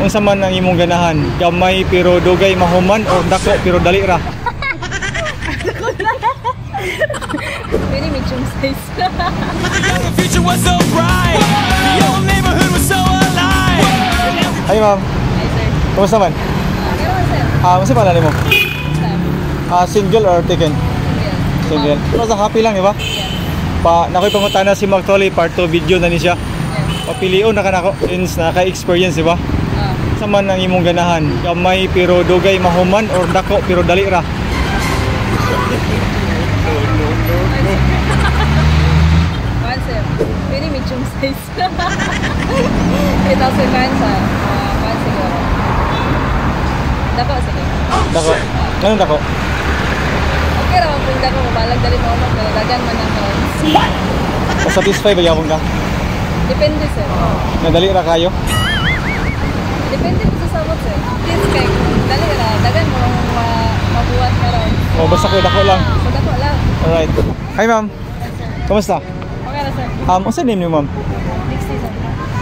Unsa man ang imong ganahan? Gamay pero dugay mahuman o dako pero dali ra? Very medium size. The future was so bright. The old neighborhood was so alive. Hi ma'am, Hi sir. kumusta man? Meron sir. Unsa pangalan nimo? Sam. Single or taken? Yes. Single. Basta happy lang, di ba? Yes. Nakoy pangutana si Magtoli, part 2 video na ni siya. Yes. Papilion na kanako since naka-experience, di ba? Ah. Sa man ang imong ganahan, gamay pero dugay mahuman or dako pero dali ra? Kuan sir. Very medium size. 8,000 kuan sa kuan siguro. Dako sige. Dako. Anong dako? Okay ra kung dako mabalag dali mo pero dagan man ang kuan. Satisfy ba yapon ka? Depende sir. Nadali ra kayo? Depende po sa sabot sir. Yes kay dali ra dagan mo mabuhat karon. O basta kayo dako lang. So dako lang. Alright. Hi ma'am. Kumusta? Okay ra sir. Unsa name niyo ma'am? Next season.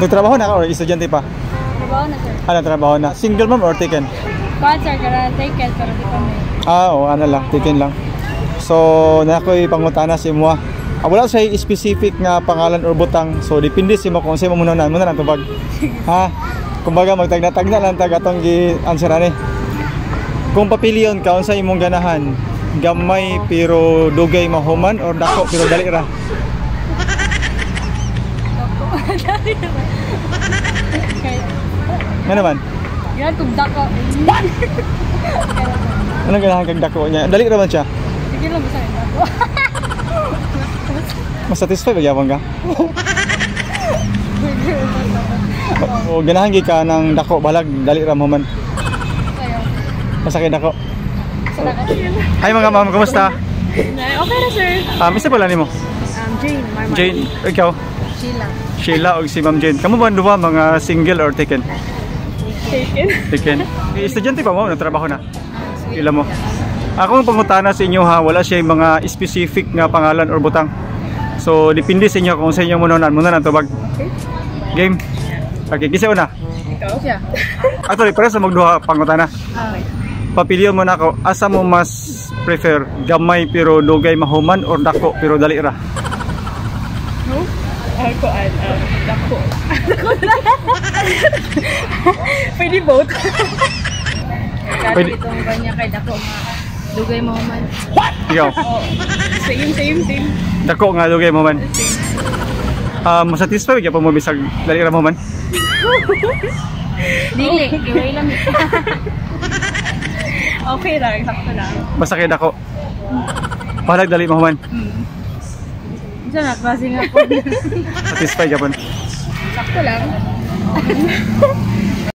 Nagtrabaho na ka or estudyante pa? Trabaho na sir. Trabaho na. Single ma'am or taken? Kuan sir kara take it pero di pa may. Oo, lang, taken lang. So, nakoy pangutana sa imo. Wala siya specific nga pangalan or butang. So, depende sa imo kung sa imo munan mo na lang tubag. Ha? Kumbaga magtagna-tagna lang tag atong gi-answeran ni. Kung papiliyon ka unsa imong ganahan, gamay pero dugay mahuman or dako pero dali ra? Nga naman? Yan kung dako. Anong ganahan kag dako niya? Dali ra man siya? Sige lang basta dako. Mas satisfy ba gyapon ka? O ganahan gi ka ng dako balag dali ra mo man. Sayo. Masakit dako. Salamat. Hi mga ma'am, kumusta? Okay na sir. Isa pala nimo? Jane, my mom. Jane, ikaw? Sheila. Sheila o si Ma'am Jane. Kamu ba duwa mga single or taken? Taken. Taken. Estudyante pa mo, nagtrabaho na. Ila mo. Ako ang pangutana sa inyo ha, wala siya yung mga specific nga pangalan or butang. So depende sa inyo kung sa inyo munan tubag. Game. Okay, kisa una. Ikaw? Siya. Actually, para sa magduha pangutana. Okay. Papiliyon mo na ako, asa mo mas prefer? Gamay pero dugay mahuman or dako pero dali ra? No? Ako, dako. Pwede both. Pwede. Kasi itong kanya kay dako nga dugay mo man. Ikaw? Oh, same. Dako nga dugay mo man. Masatisfy ka pa mo bisag dali ra mo man? Dili, giway lang. Okay lang, sakto lang. Basta kay dako. Palag dali mo man. Diyan na, klase nga po. Satisfy ka pa. Sakto lang.